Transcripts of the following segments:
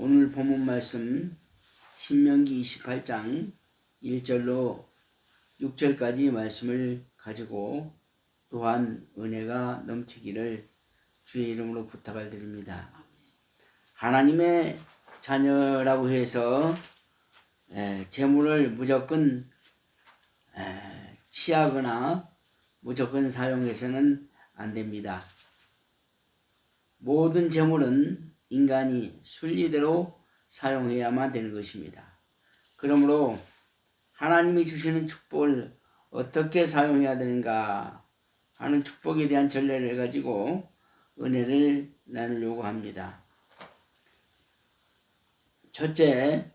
오늘 본문 말씀 신명기 28장 1절로 6절까지 말씀을 가지고 또한 은혜가 넘치기를 주의 이름으로 부탁을 드립니다. 하나님의 자녀라고 해서 재물을 무조건 취하거나 무조건 사용해서는 안 됩니다. 모든 재물은 인간이 순리대로 사용해야만 되는 것입니다. 그러므로 하나님이 주시는 축복을 어떻게 사용해야 되는가 하는 축복에 대한 전례를 가지고 은혜를 나누려고 합니다. 첫째,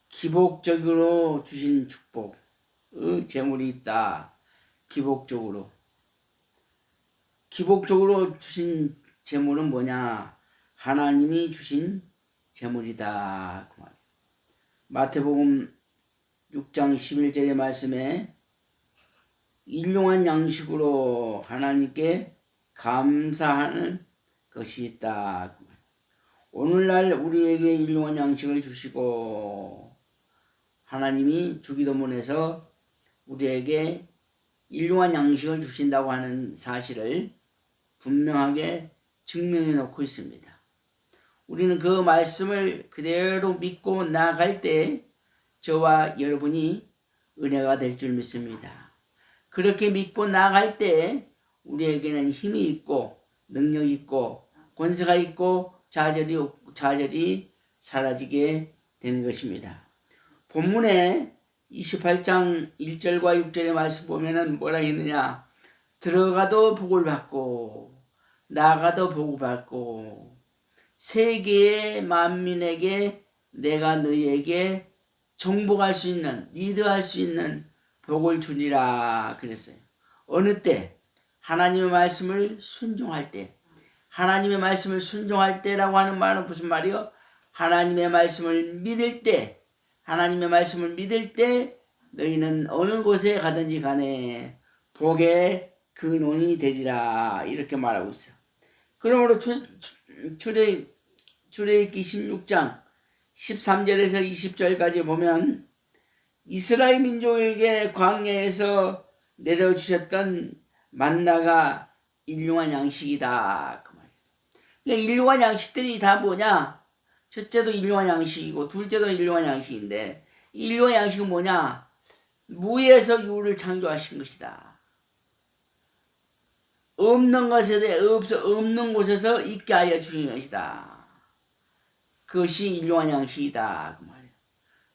기복적으로 주신 축복의 재물이 있다. 기복적으로 주신 재물은 뭐냐? 하나님이 주신 재물이다. 그 말이에요. 마태복음 6장 11절의 말씀에 일용한 양식으로 하나님께 감사하는 것이 있다. 그 말이에요. 오늘날 우리에게 일용한 양식을 주시고 하나님이 주기도문에서 우리에게 일용한 양식을 주신다고 하는 사실을 분명하게 증명해 놓고 있습니다. 우리는 그 말씀을 그대로 믿고 나아갈 때 저와 여러분이 은혜가 될 줄 믿습니다. 그렇게 믿고 나아갈 때 우리에게는 힘이 있고 능력이 있고 권세가 있고 좌절이 사라지게 되는 것입니다. 본문에 28장 1절과 6절의 말씀 보면은 뭐라 했느냐? 들어가도 복을 받고 나가도 복을 받고 세계의 만민에게 내가 너희에게 정복할 수 있는, 리드할 수 있는 복을 주리라 그랬어요. 어느 때? 하나님의 말씀을 순종할 때. 하나님의 말씀을 순종할 때라고 하는 말은 무슨 말이요? 하나님의 말씀을 믿을 때, 하나님의 말씀을 믿을 때 너희는 어느 곳에 가든지 간에 복의 근원이 되리라 이렇게 말하고 있어. 그러므로 출애굽기 16장 13절에서 20절까지 보면 이스라엘 민족에게 광야에서 내려주셨던 만나가 일용한 양식이다. 그 말이에요. 그러니까 일용한 양식들이 다 뭐냐? 첫째도 일용한 양식이고 둘째도 일용한 양식인데 일용한 양식은 뭐냐? 무에서 유를 창조하신 것이다. 없는 곳에서 있게 하여 주신 것이다. 그것이 일용한 양식이다. 그 말이에요.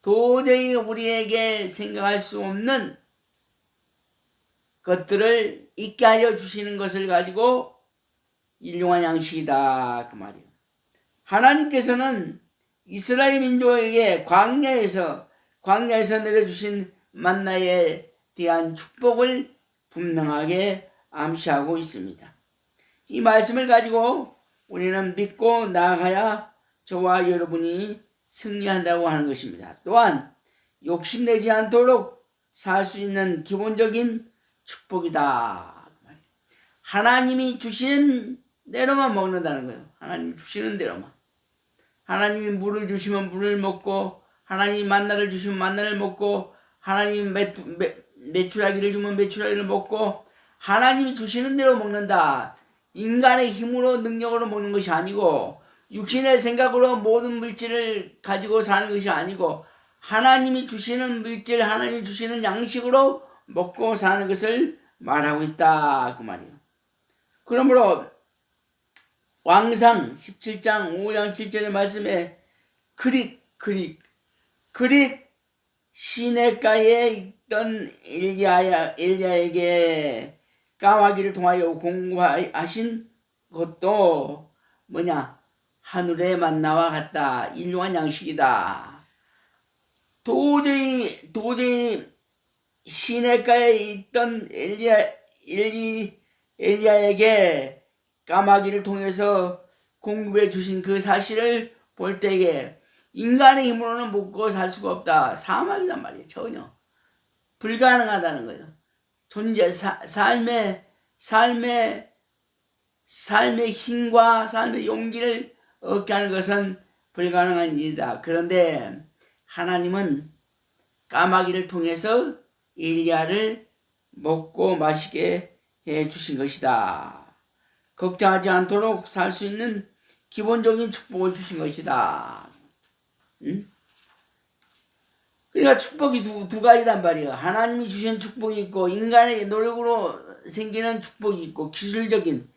도저히 우리에게 생각할 수 없는 것들을 있게 하여 주시는 것을 가지고 일용한 양식이다. 그 말이에요. 하나님께서는 이스라엘 민족에게 광야에서 내려주신 만나에 대한 축복을 분명하게 암시하고 있습니다. 이 말씀을 가지고 우리는 믿고 나아가야 저와 여러분이 승리한다고 하는 것입니다. 또한 욕심내지 않도록 살 수 있는 기본적인 축복이다. 하나님이 주시는 대로만 먹는다는 거예요. 하나님이 주시는 대로만. 하나님이 물을 주시면 물을 먹고 하나님이 만나를 주시면 만나를 먹고 하나님이 메추라기를 주면 메추라기를 먹고 하나님이 주시는 대로 먹는다. 인간의 힘으로 능력으로 먹는 것이 아니고 육신의 생각으로 모든 물질을 가지고 사는 것이 아니고 하나님이 주시는 물질, 하나님이 주시는 양식으로 먹고 사는 것을 말하고 있다. 그 말이에요. 그러므로 왕상 17장 5장 7절의 말씀에 그릿 시내가에 있던 엘리야에게 까마귀를 통하여 공부하신 것도 뭐냐? 하늘의 만나와 같다. 일용한 양식이다. 도저히 시내가에 있던 엘리야에게 까마귀를 통해서 공급해 주신 그 사실을 볼 때에 인간의 힘으로는 먹고 살 수가 없다. 사막이란 말이에요. 전혀 불가능하다는 거예요. 삶의 힘과 삶의 용기를 얻게 하는 것은 불가능한 일이다. 그런데 하나님은 까마귀를 통해서 엘리야를 먹고 마시게 해 주신 것이다. 걱정하지 않도록 살 수 있는 기본적인 축복을 주신 것이다. 응? 그러니까 축복이 두 가지란 말이에요. 하나님이 주신 축복이 있고 인간의 노력으로 생기는 축복이 있고 기술론적인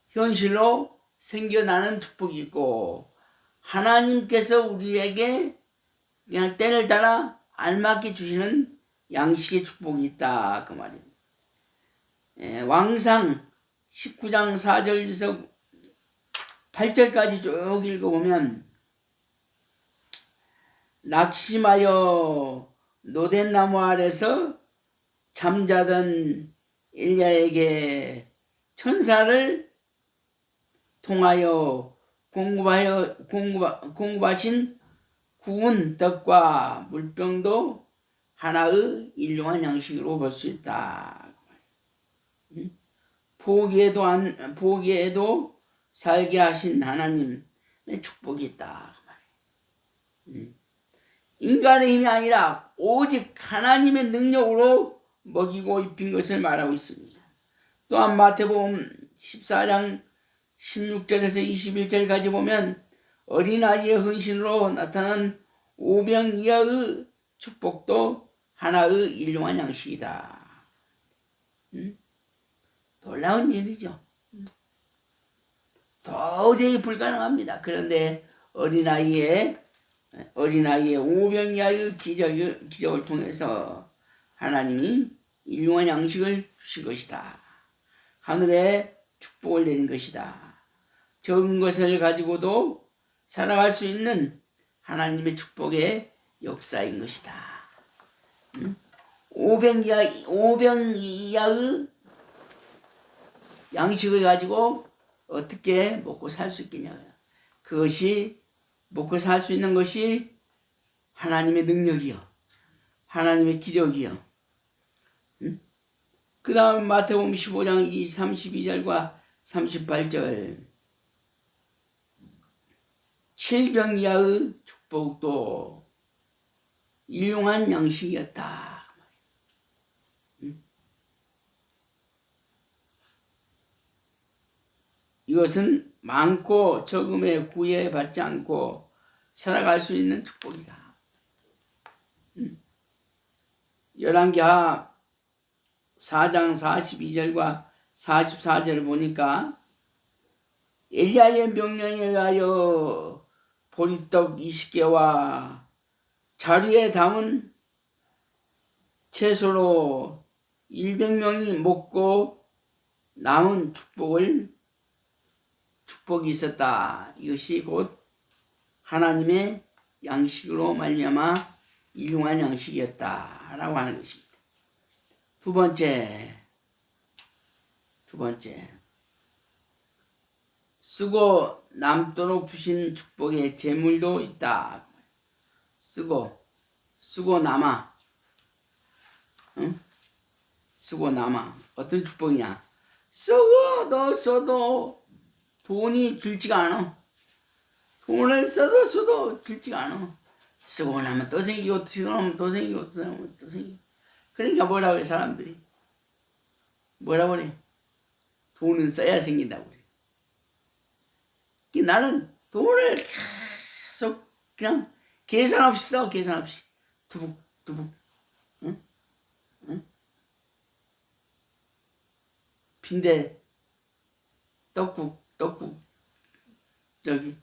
현실로 생겨나는 축복이 있고 하나님께서 우리에게 그냥 때를 따라 알맞게 주시는 양식의 축복이 있다. 그 말이에요. 왕상 19장 4절에서 8절까지 쭉 읽어보면 낙심하여 노덴나무 아래서 잠자던 엘리야에게 천사를 통하여 공급하신 구운 떡과 물병도 하나의 일용한 양식으로 볼 수 있다. 포기에도 살게 하신 하나님의 축복이 있다. 인간의 힘이 아니라 오직 하나님의 능력으로 먹이고 입힌 것을 말하고 있습니다. 또한 마태복음 14장 16절에서 21절까지 보면 어린아이의 헌신으로 나타난 오병 이하의 축복도 하나의 일용한 양식이다. 놀라운 일이죠. 도저히 불가능합니다. 그런데 어린아이의 오병 이하의 기적을 통해서 하나님이 일용한 양식을 주신 것이다. 하늘에 축복을 내린 것이다. 적은 것을 가지고도 살아갈 수 있는 하나님의 축복의 역사인 것이다. 오병 이하의 양식을 가지고 어떻게 먹고 살 수 있겠냐고요. 그것이 먹고 살 수 있는 것이 하나님의 능력이요. 하나님의 기적이요. 그 다음 마태복음 15장 32절과 38절 7병 이하의 축복도 일용한 양식이었다. 이것은 많고 적음에 구애받지 않고 살아갈 수 있는 축복이다. 열왕기하 4장 42절과 44절을 보니까 엘리야의 명령에 의하여 보리떡 20개와 자루에 담은 채소로 100명이 먹고 남은 축복이 있었다. 이것이 곧 하나님의 양식으로 말미암아 일용한 양식이었다라고 하는 것입니다. 두 번째 쓰고 남도록 주신 축복의 재물도 있다. 쓰고 남아. 응? 쓰고 남아. 어떤 축복이냐? 써도 돈이 줄지가 않아. 돈을 써도 줄지가 않아. 쓰고 나면 또 생기고, 쓰고 나면 또 생기고, 또 생기고. 그러니까 뭐라고 그래, 사람들이. 뭐라고 그래? 돈은 써야 생긴다고 그래. 나는 돈을 계속 그냥 계산 없이 써, 계산 없이. 두북. 응? 빈대, 떡국. 저기.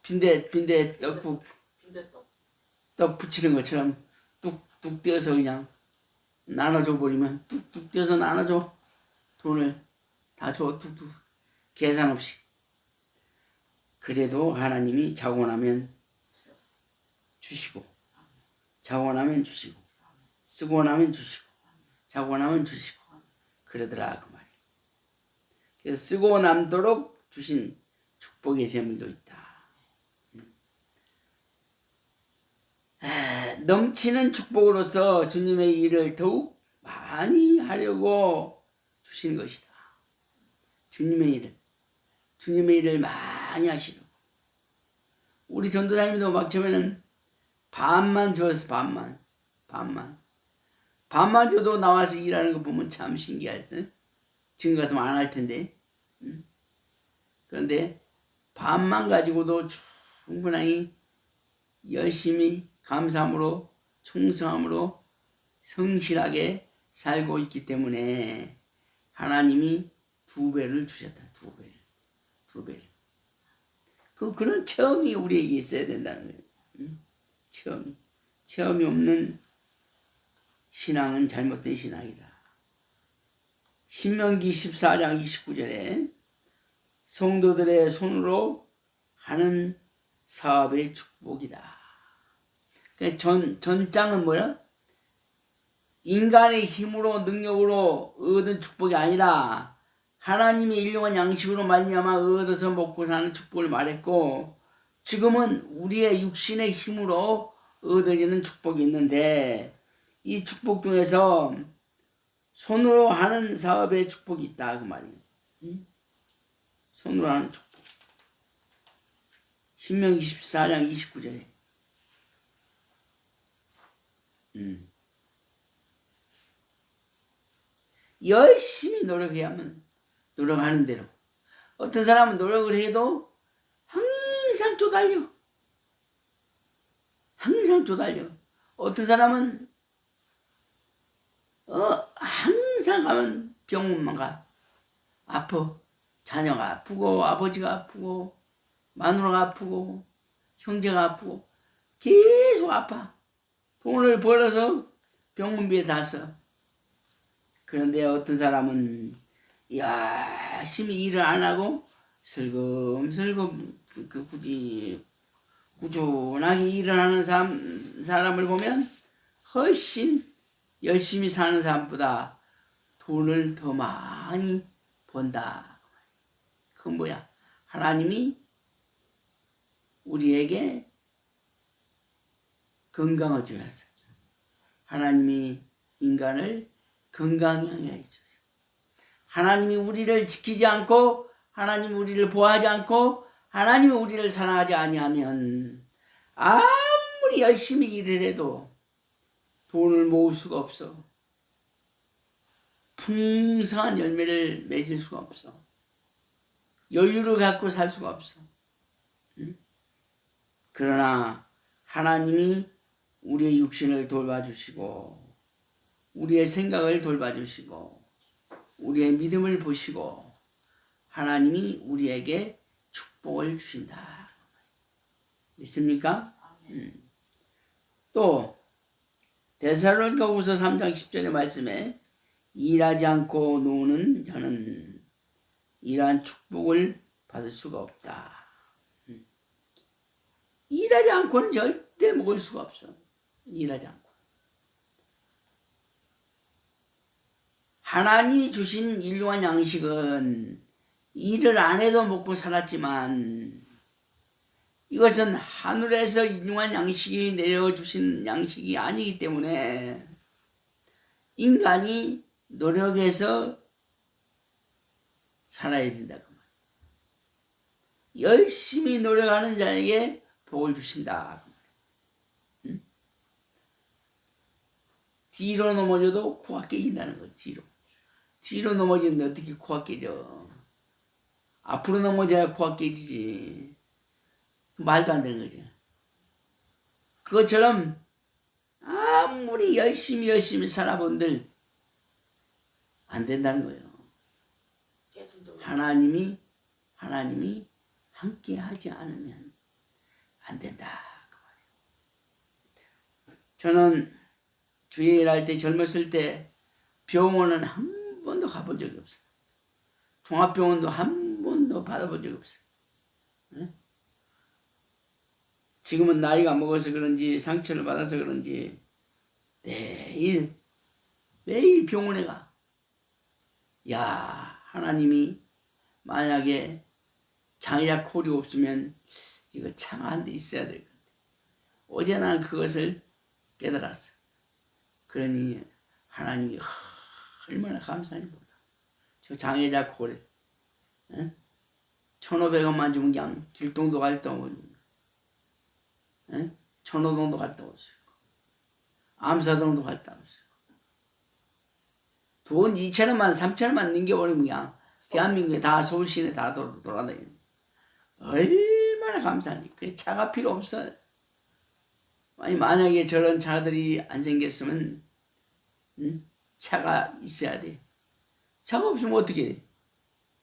빈대 떡국. 떡 붙이는 것처럼 뚝뚝 떼어서 그냥 나눠줘 버리면 뚝뚝 떼어서 나눠줘. 돈을 다 줘, 뚝뚝. 계산 없이. 그래도 하나님이 자고 나면 주시고, 자고 나면 주시고, 쓰고 나면 주시고, 자고 나면 주시고, 그러더라 그 말이에요. 그래서 쓰고 남도록 주신 축복의 재물도 있다. 넘치는 축복으로서 주님의 일을 더욱 많이 하려고 주신 것이다. 주님의 일을 주님의 일을 많이 하시려고. 우리 전도사님도 막 처음에는 반만 주었어. 반만 줘도 나와서 일하는 거 보면 참 신기하지. 지금 같으면 안 할 텐데. 그런데 반만 가지고도 충분히 열심히 감사함으로 충성함으로 성실하게 살고 있기 때문에 하나님이 2배를 주셨다. 2배. 그런 체험이 우리에게 있어야 된다는 거예요. 체험이 없는 신앙은 잘못된 신앙이다. 신명기 14장 29절에 성도들의 손으로 하는 사업의 축복이다. 전장은 뭐야? 인간의 힘으로 능력으로 얻은 축복이 아니라 하나님의 일용한 양식으로 말미암아 얻어서 먹고 사는 축복을 말했고, 지금은 우리의 육신의 힘으로 얻어지는 축복이 있는데, 이 축복 중에서 손으로 하는 사업의 축복이 있다 그 말이에요. 손으로 하는 축복. 신명기 14장 29절에 열심히 노력해야만 노력하는 대로. 어떤 사람은 노력을 해도 항상 쪼달려. 어떤 사람은 항상 가면 병원만 가. 아파. 자녀가 아프고 아버지가 아프고 마누라가 아프고 형제가 아프고 계속 아파. 돈을 벌어서 병원비에 다 써. 그런데 어떤 사람은 열심히 일을 안 하고 슬금슬금 꾸준하게 일을 하는 사람을 보면 훨씬 열심히 사는 사람보다 돈을 더 많이 번다. 그건 뭐야? 하나님이 우리에게 건강을 주셨어요. 하나님이 인간을 건강하게 해주셨어요. 하나님이 우리를 지키지 않고 하나님이 우리를 보호하지 않고 하나님이 우리를 사랑하지 아니하면 아무리 열심히 일을 해도 돈을 모을 수가 없어. 풍성한 열매를 맺을 수가 없어. 여유를 갖고 살 수가 없어. 그러나 하나님이 우리의 육신을 돌봐주시고 우리의 생각을 돌봐주시고 우리의 믿음을 보시고 하나님이 우리에게 축복을 주신다. 믿습니까? 또 데살로니가후서 3장 10절의 말씀에 일하지 않고 노는 자는 이러한 축복을 받을 수가 없다. 일하지 않고는 절대 먹을 수가 없어. 일하지 않고. 하나님이 주신 일용한 양식은 일을 안 해도 먹고 살았지만 이것은 하늘에서 일용한 양식이 내려주신 양식이 아니기 때문에 인간이 노력해서 살아야 된다. 열심히 노력하는 자에게 복을 주신다. 뒤로 넘어져도 코가 깨진다는 거. 뒤로 넘어지는데 어떻게 코가 깨져? 앞으로 넘어져야 코가 깨지지. 말도 안 되는 거죠. 그것처럼 아무리 열심히 살아본들 안 된다는 거예요. 하나님이 함께 하지 않으면 안 된다. 저는 주일 일할 때 젊었을 때 병원은 한 번도 가본 적이 없어요. 종합병원도 한 번도 받아본 적이 없어요. 네? 지금은 나이가 먹어서 그런지 상처를 받아서 그런지 매일 병원에 가. 야, 하나님이 만약에 장애약 콜이 없으면 이거 창한 데 있어야 될 건데. 어제 나는 그것을 깨달았어. 그러니 하나님이 얼마나 감사한지 몰라. 저 장애자 콜에 1,500원만 주면 그냥 길동도 갔다 오고, 천호동도 갔다 오시고, 암사동도 갔다 오시고, 돈 2,000원만 3,000원만 넘겨버리면 그냥 대한민국에 다 서울 시내 다 돌아다니는, 얼마나 감사하니. 그 차가 필요 없어. 아니 만약에 저런 차들이 안 생겼으면 차가 있어야 돼. 차가 없으면 어떻게 해?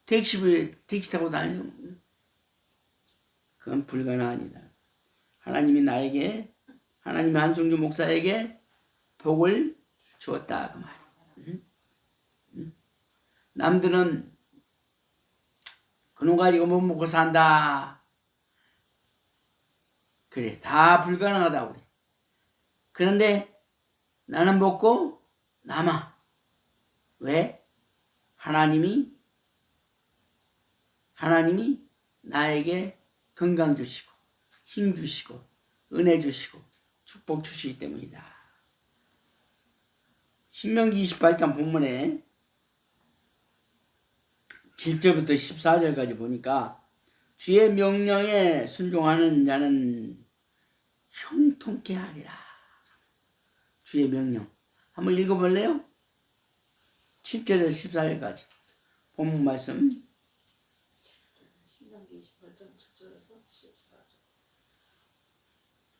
택시 타고 다니는, 그건 불가능합니다. 하나님이 나에게, 하나님이 한승주 목사에게 복을 주었다 그 말이야. 남들은 그놈 가지고 못 먹고 산다. 그래, 다 불가능하다고 그래. 그런데 나는 먹고 남아. 왜? 하나님이 나에게 건강 주시고 힘 주시고 은혜 주시고 축복 주시기 때문이다. 신명기 28장 본문에 7절부터 14절까지 보니까 주의 명령에 순종하는 자는 형통케 하리라. 주의 명령. 한번 읽어볼래요? 7절에서 14절까지 본문 말씀. 신명기 28장 7절에서 14절.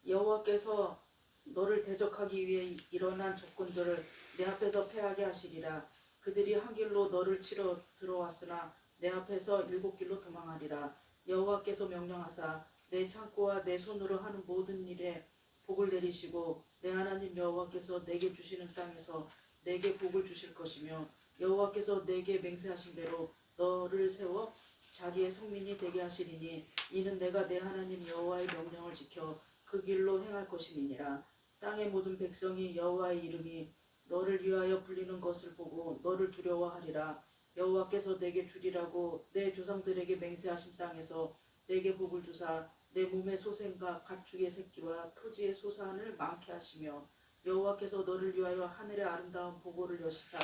여호와께서 너를 대적하기 위해 일어난 적군들을 내 앞에서 패하게 하시리라. 그들이 한 길로 너를 치러 들어왔으나 내 앞에서 7길로 도망하리라. 여호와께서 명령하사 내 창고와 내 손으로 하는 모든 일에 복을 내리시고 내 하나님 여호와께서 내게 주시는 땅에서 내게 복을 주실 것이며 여호와께서 내게 맹세하신 대로 너를 세워 자기의 성민이 되게 하시리니 이는 내가 내 하나님 여호와의 명령을 지켜 그 길로 행할 것임이니라. 땅의 모든 백성이 여호와의 이름이 너를 위하여 불리는 것을 보고 너를 두려워하리라. 여호와께서 내게 주리라고 내 조상들에게 맹세하신 땅에서 내게 복을 주사 내 몸의 소생과 가축의 새끼와 토지의 소산을 많게 하시며 여호와께서 너를 위하여 하늘의 아름다운 보고를 여시사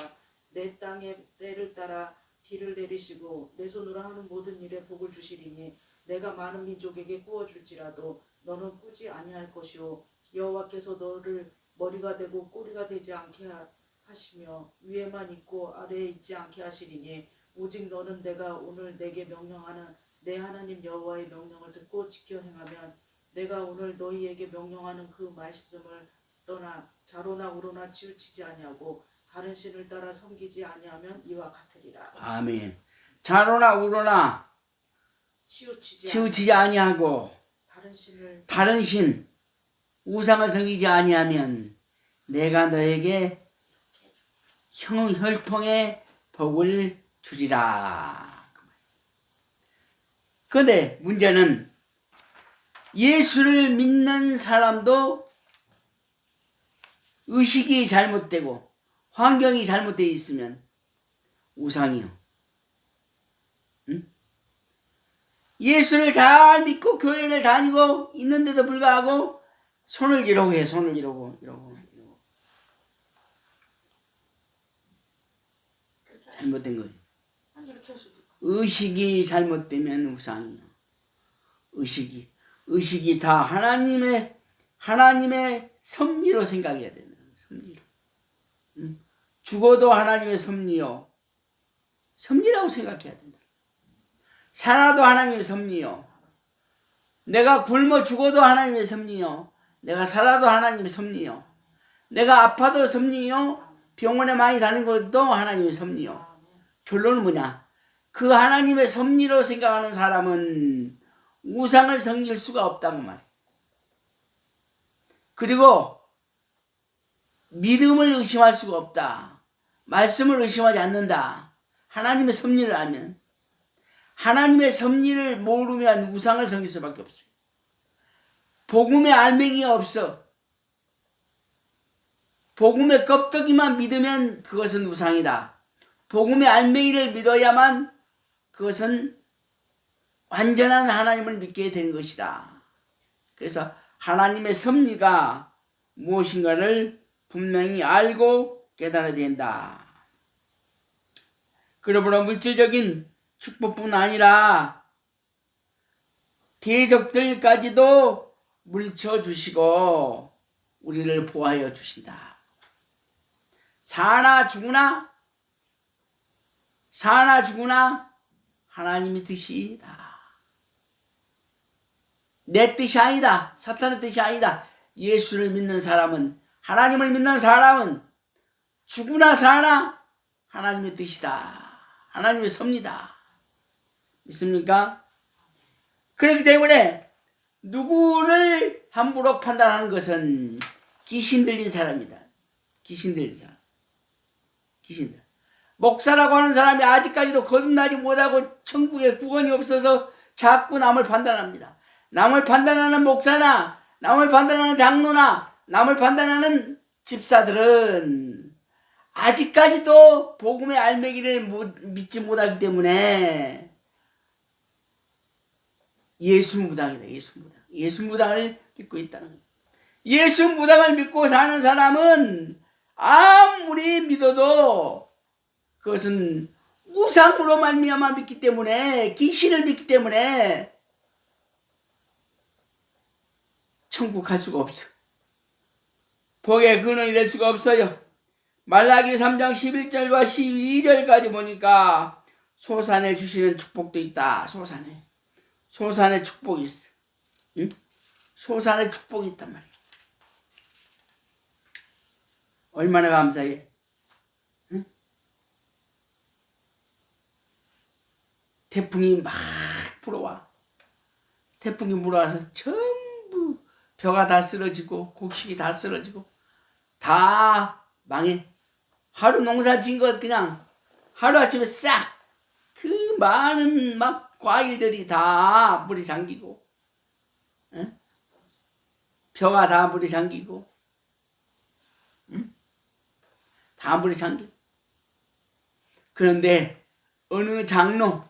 내 땅에 때를 따라 비를 내리시고 내 손으로 하는 모든 일에 복을 주시리니 내가 많은 민족에게 구워줄지라도 너는 꾸지 아니할 것이요 여호와께서 너를 머리가 되고 꼬리가 되지 않게 하시며 위에만 있고 아래에 있지 않게 하시리니 오직 너는 내가 오늘 내게 명령하는 내 하나님 여호와의 명령을 듣고 지켜 행하면 내가 오늘 너희에게 명령하는 그 말씀을 떠나 자로나 우로나 치우치지 아니하고 다른 신을 따라 섬기지 아니하면 이와 같으리라. 아멘. 자로나 우로나 치우치지 아니하고 다른 신 우상을 섬기지 아니하면 내가 너에게 혈통의 복을 주리라. 그런데 문제는 예수를 믿는 사람도 의식이 잘못되고 환경이 잘못되어 있으면 우상이요. 응? 예수를 잘 믿고 교회를 다니고 있는데도 불구하고 손을 이러고 해. 손을 이러고. 잘못된 거예요. 의식이 잘못되면 우상이요. 의식이 다 하나님의 섭리로 생각해야 되는 거예요. 섭리로. 죽어도 하나님의 섭리요. 섭리라고 생각해야 된다. 살아도 하나님의 섭리요. 내가 굶어 죽어도 하나님의 섭리요. 내가 살아도 하나님의 섭리요. 내가 아파도 섭리요. 병원에 많이 다니는 것도 하나님의 섭리요. 결론은 뭐냐? 그 하나님의 섭리로 생각하는 사람은 우상을 섬길 수가 없다고 말이에요. 그리고 믿음을 의심할 수가 없다. 말씀을 의심하지 않는다. 하나님의 섭리를 알면. 하나님의 섭리를 모르면 우상을 섬길 수밖에 없어요. 복음의 알맹이가 없어. 복음의 껍데기만 믿으면 그것은 우상이다. 복음의 알맹이를 믿어야만 그것은 완전한 하나님을 믿게 된 것이다. 그래서 하나님의 섭리가 무엇인가를 분명히 알고 깨달아야 된다. 그러므로 물질적인 축복뿐 아니라 대적들까지도 물쳐주시고 우리를 보호하여 주신다. 사나 죽으나 하나님의 뜻이다. 내 뜻이 아니다. 사탄의 뜻이 아니다. 예수를 믿는 사람은, 하나님을 믿는 사람은 죽으나 사나 하나님의 뜻이다. 하나님의 섭니다. 믿습니까? 그렇기 때문에 누구를 함부로 판단하는 것은 귀신 들린 사람이다. 귀신 들린 사람. 귀신들. 목사라고 하는 사람이 아직까지도 거듭나지 못하고 천국에 구원이 없어서 자꾸 남을 판단합니다. 남을 판단하는 목사나 남을 판단하는 장로나 남을 판단하는 집사들은 아직까지도 복음의 알매기를 믿지 못하기 때문에 예수 무당이다. 예수 무당을 믿고 있다는 거예요. 예수 무당을 믿고 사는 사람은 아무리 믿어도 그것은 우상으로 말미암아 믿기 때문에, 귀신을 믿기 때문에 천국 갈 수가 없어. 복의 근원이 될 수가 없어요. 말라기 3장 11절과 12절까지 보니까 소산해 주시는 축복도 있다. 소산의 축복이 있어. 응? 소산의 축복이 있단 말이야. 얼마나 감사해. 응? 태풍이 막 불어와. 태풍이 불어와서 전부 벼가 다 쓰러지고 곡식이 다 쓰러지고 다 망해. 하루 농사 지은 것 그냥 하루아침에 싹 그 많은 막 과일들이 다 물이 잠기고, 응? 벼가 다 물이 잠기고, 응? 다 물이 잠기고. 그런데 어느 장로,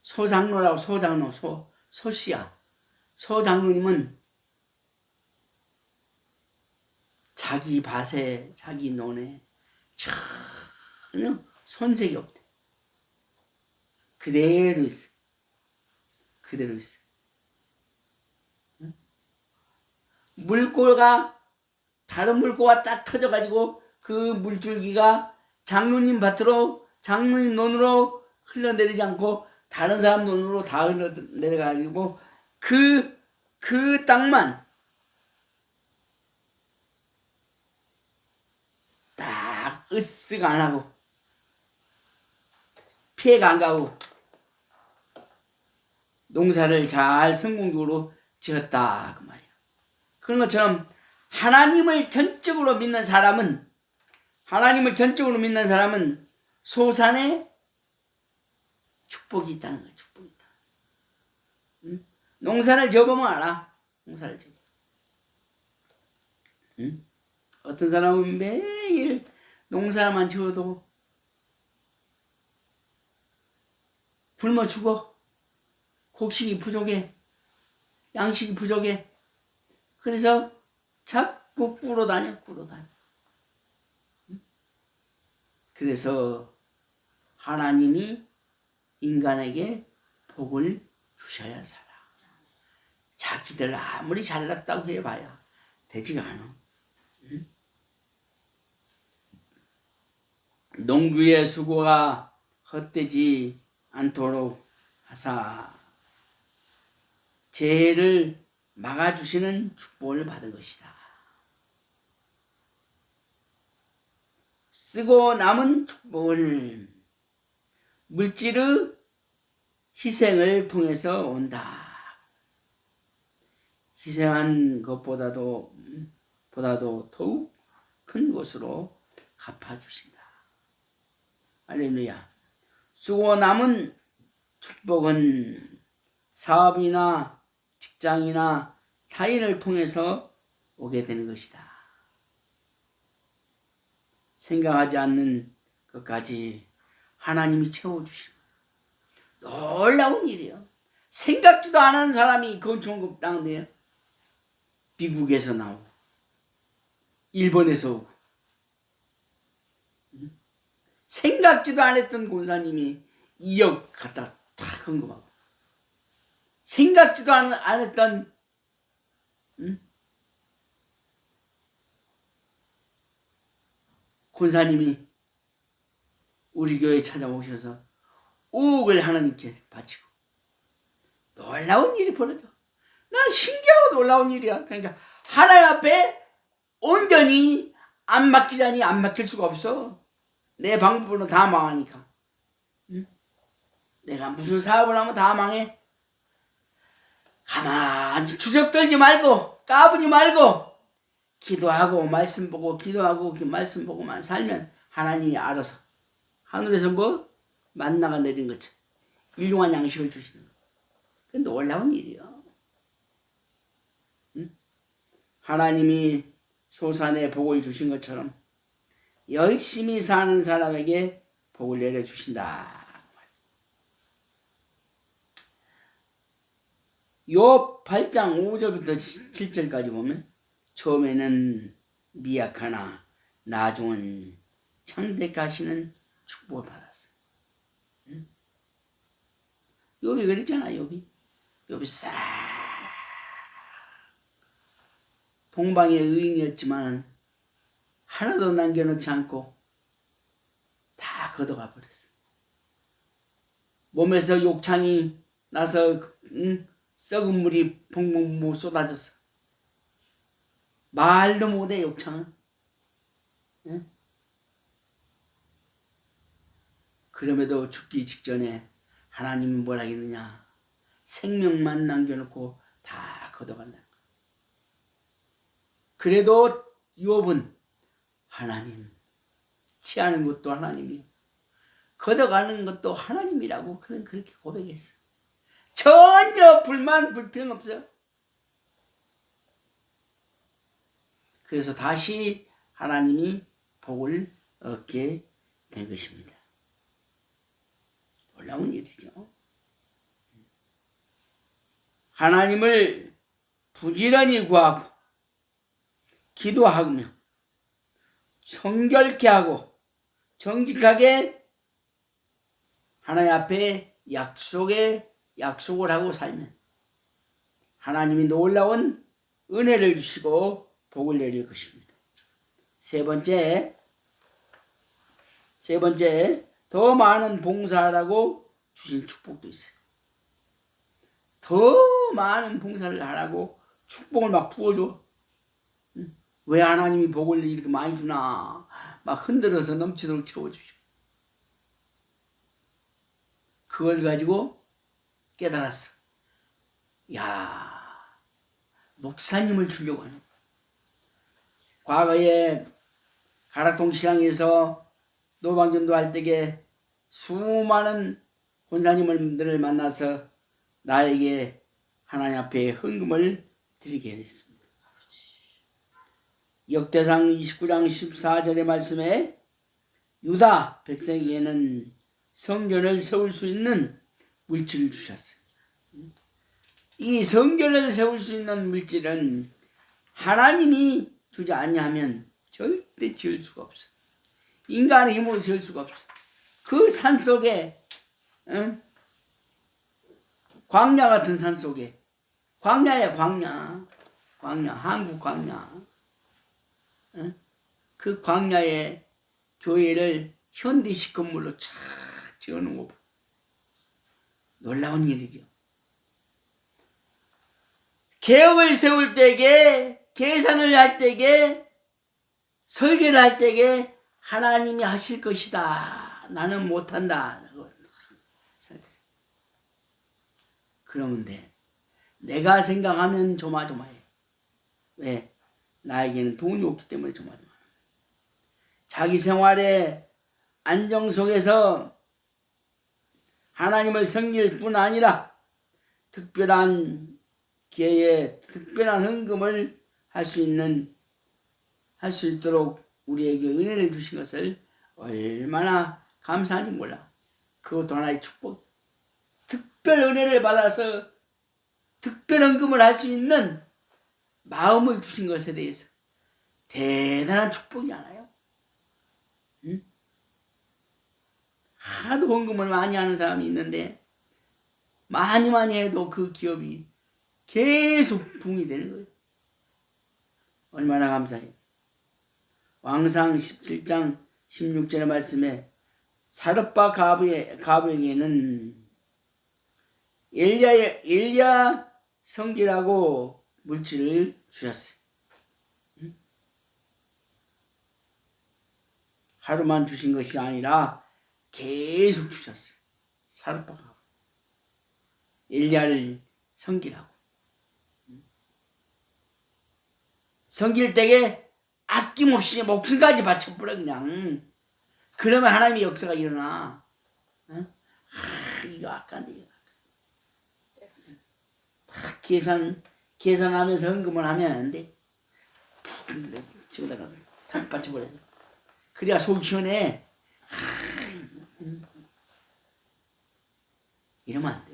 소장로라고, 소씨야. 소장로님은 자기 밭에, 자기 논에 전혀 손색이 없대. 그대로 있어. 응? 물고가, 다른 물고가 딱 터져가지고 그 물줄기가 장로님 밭으로, 장로님 논으로 흘러내리지 않고 다른 사람 논으로 다 흘러내려가지고 그 땅만 딱 으쓱 안 하고 피해가 안 가고 농사를 잘 성공적으로 지었다 그 말이야. 그런 것처럼 하나님을 전적으로 믿는 사람은 소산에 축복이 있다는 거야. 축복이 있다. 응? 농사를 지어보면 알아. 농사를 지어. 응? 어떤 사람은 매일 농사만 지어도 굶어 죽어. 곡식이 부족해. 양식이 부족해. 그래서 자꾸 꿇어다녀. 응? 그래서 하나님이 인간에게 복을 주셔야 살아. 자기들 아무리 잘났다고 해봐야 되지가 않아. 응? 농부의 수고가 헛되지 않도록 하사 재해를 막아주시는 축복을 받은 것이다. 쓰고 남은 축복을 물질의 희생을 통해서 온다. 희생한 것보다도 더욱 큰 것으로 갚아주신다. 할렐루야. 쓰고 남은 축복은 사업이나 직장이나 타인을 통해서 오게 되는 것이다. 생각하지 않는 것까지 하나님이 채워주시고 놀라운 일이에요. 생각지도 않은 사람이 건축원금 땅인데요. 미국에서 나오고 일본에서 오고 생각지도 안 했던 권사님이 2억 갖다 탁 헌금하고 생각지도 안 했던 권사님이 우리 교회에 찾아오셔서 5억을 하나님께 바치고 놀라운 일이 벌어져. 난 신기하고 놀라운 일이야. 그러니까 하나님 앞에 온전히 안 맡기자니 안 맡길 수가 없어. 내 방법으로 다 망하니까. 응? 내가 무슨 사업을 하면 다 망해. 가만히 주접 떨지 말고 까부지 말고 기도하고 말씀 보고 기도하고 말씀 보고만 살면 하나님이 알아서 하늘에서 뭐 만나가 내린 것처럼 일용한 양식을 주시는 거예요. 그 놀라운 일이요. 응? 하나님이 소산에 복을 주신 것처럼 열심히 사는 사람에게 복을 내려주신다. 욥 8장 5절부터 7절까지 보면 처음에는 미약하나 나중은 창대하시는 축복을 받았어요. 응? 욥이 그랬잖아. 욥이 싹 동방의 의인이었지만 하나도 남겨놓지 않고 다 걷어가 버렸어. 몸에서 욕창이 나서 썩은 물이 펑펑 쏟아졌어. 말도 못해 욕창은. 응? 그럼에도 죽기 직전에 하나님은 뭐라 했느냐. 생명만 남겨놓고 다 걷어간다. 그래도 욥은 하나님, 취하는 것도 하나님이요, 걷어가는 것도 하나님이라고 그렇게 고백했어. 전혀 불만 불평 없어. 그래서 다시 하나님이 복을 얻게 된 것입니다. 놀라운 일이죠. 하나님을 부지런히 구하고 기도하며 정결케 하고 정직하게 하나님 앞에 약속을 하고 살면 하나님이 놀라운 은혜를 주시고 복을 내릴 것입니다. 세 번째, 더 많은 봉사하라고 주신 축복도 있어요. 더 많은 봉사를 하라고 축복을 막 부어줘. 왜 하나님이 복을 이렇게 많이 주나 막 흔들어서 넘치도록 채워주시고, 그걸 가지고 깨달았어. 야, 목사님을 주려고 하는. 과거에 가락동 시장에서 노방전도 할 때에 수많은 권사님들을 만나서 나에게 하나님 앞에 헌금을 드리게 됐습니다. 역대상 29장 14절의 말씀에 유다 백성에게는 성전을 세울 수 있는 물질을 주셨어요. 이 성전을 세울 수 있는 물질은 하나님이 주지 아니하면 절대 지을 수가 없어. 인간의 힘으로 지을 수가 없어. 그 산 속에, 광야 같은 산 속에, 광야야 광야, 한국 광야. 그 광야에 교회를 현대식 건물로 쫙 지어놓은 거 봐. 놀라운 일이죠. 개혁을 세울 때에, 계산을 할 때에, 설계를 할 때에 하나님이 하실 것이다. 나는 못한다. 그러면 돼. 내가 생각하면 조마조마해. 왜? 나에게는 돈이 없기 때문에 조마조마해. 자기 생활의 안정 속에서 하나님을 섬길 뿐 아니라 특별한 기회에 특별한 헌금을 할 수 있도록 우리에게 은혜를 주신 것을 얼마나 감사한지 몰라. 그것도 하나의 축복. 특별 은혜를 받아서 특별 헌금을 할 수 있는 마음을 주신 것에 대해서 대단한 축복이 않아요? 하도 헌금을 많이 하는 사람이 있는데 많이 해도 그 기업이 계속 붕이 되는 거예요. 얼마나 감사해요. 왕상 17장 16절의 말씀에 사르파 가부에게는 엘리야 성기라고 물질을 주셨어요. 하루만 주신 것이 아니라 계속 주셨어요. 사르파 가부. 엘리야를 섬기라고. 섬길 때에 아낌없이 목숨까지 바쳐버려 그냥. 그러면 하나님의 역사가 일어나. 어? 이거 아까운데 이거 다 계산하면서 헌금을 하면 안 돼. 집에다가 다 바쳐버려. 그래야 속이 시원해. 이러면 안 돼.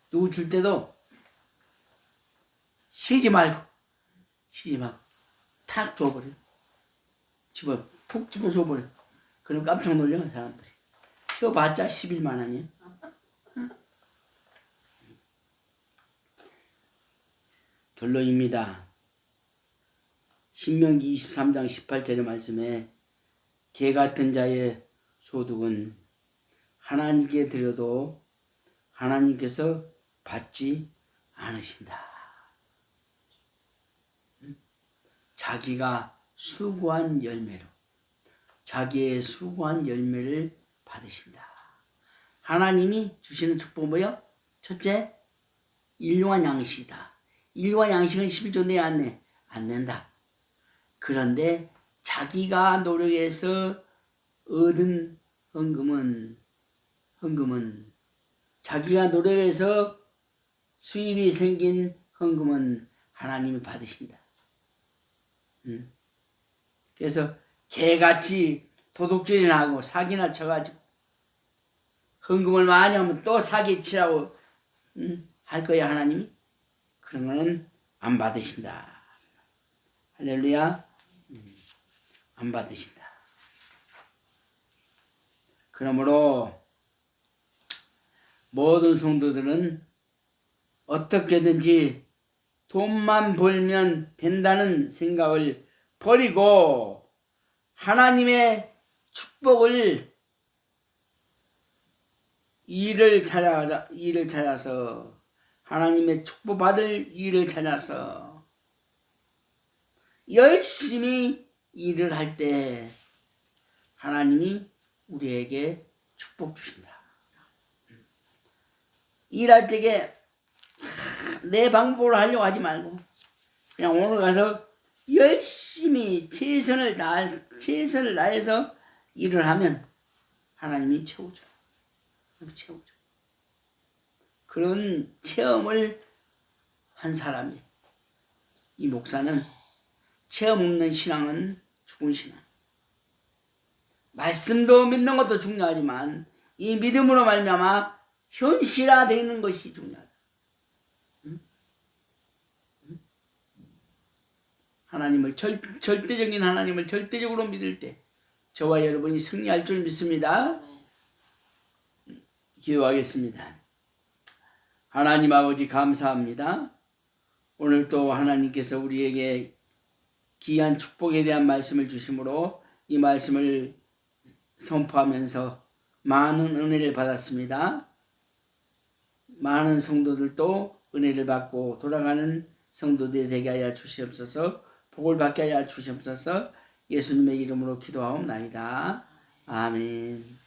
누구 줄 때도 쉬지 말고 탁 줘버려. 푹 집어 줘버려. 그럼 깜짝 놀려 사람들이. 쉬어봤자 11만 원이야. 결론입니다. 신명기 23장 18절의 말씀에 개 같은 자의 소득은 하나님께 드려도 하나님께서 받지 않으신다. 자기가 수고한 열매로 자기의 수고한 열매를 받으신다. 하나님이 주시는 축복은 뭐요? 첫째, 일용한 양식이다. 일용한 양식은 11조 내야 안 내? 안 낸다. 그런데 자기가 노력해서 얻은 헌금은 자기가 노력해서 수입이 생긴 헌금은 하나님이 받으신다. 그래서 개같이 도둑질이나 하고 사기나 쳐가지고 헌금을 많이 하면 또 사기 치라고 할 거야 하나님이. 그런 거는 안 받으신다. 할렐루야. 안 받으신다. 그러므로 모든 성도들은 어떻게든지 돈만 벌면 된다는 생각을 버리고 하나님의 축복을 일을 찾아서 하나님의 축복받을 일을 찾아서 열심히 일을 할 때 하나님이 우리에게 축복 주신다. 일할 때에 내 방법으로 하려고 하지 말고 그냥 오늘 가서 열심히 최선을 다해서 일을 하면 하나님이 채워줘. 그런 체험을 한 사람이 이 목사는 체험 없는 신앙은 죽은 신앙. 말씀도 믿는 것도 중요하지만 이 믿음으로 말미암아 현실화되는 것이 중요하다. 하나님을 절대적인 하나님을 절대적으로 믿을 때 저와 여러분이 승리할 줄 믿습니다. 기도하겠습니다. 하나님 아버지 감사합니다. 오늘 또 하나님께서 우리에게 귀한 축복에 대한 말씀을 주심으로 이 말씀을 선포하면서 많은 은혜를 받았습니다. 많은 성도들도 은혜를 받고 돌아가는 성도들이 되게 하여 주시옵소서. 복을 받게 하여 주시옵소서. 예수님의 이름으로 기도하옵나이다. 아멘.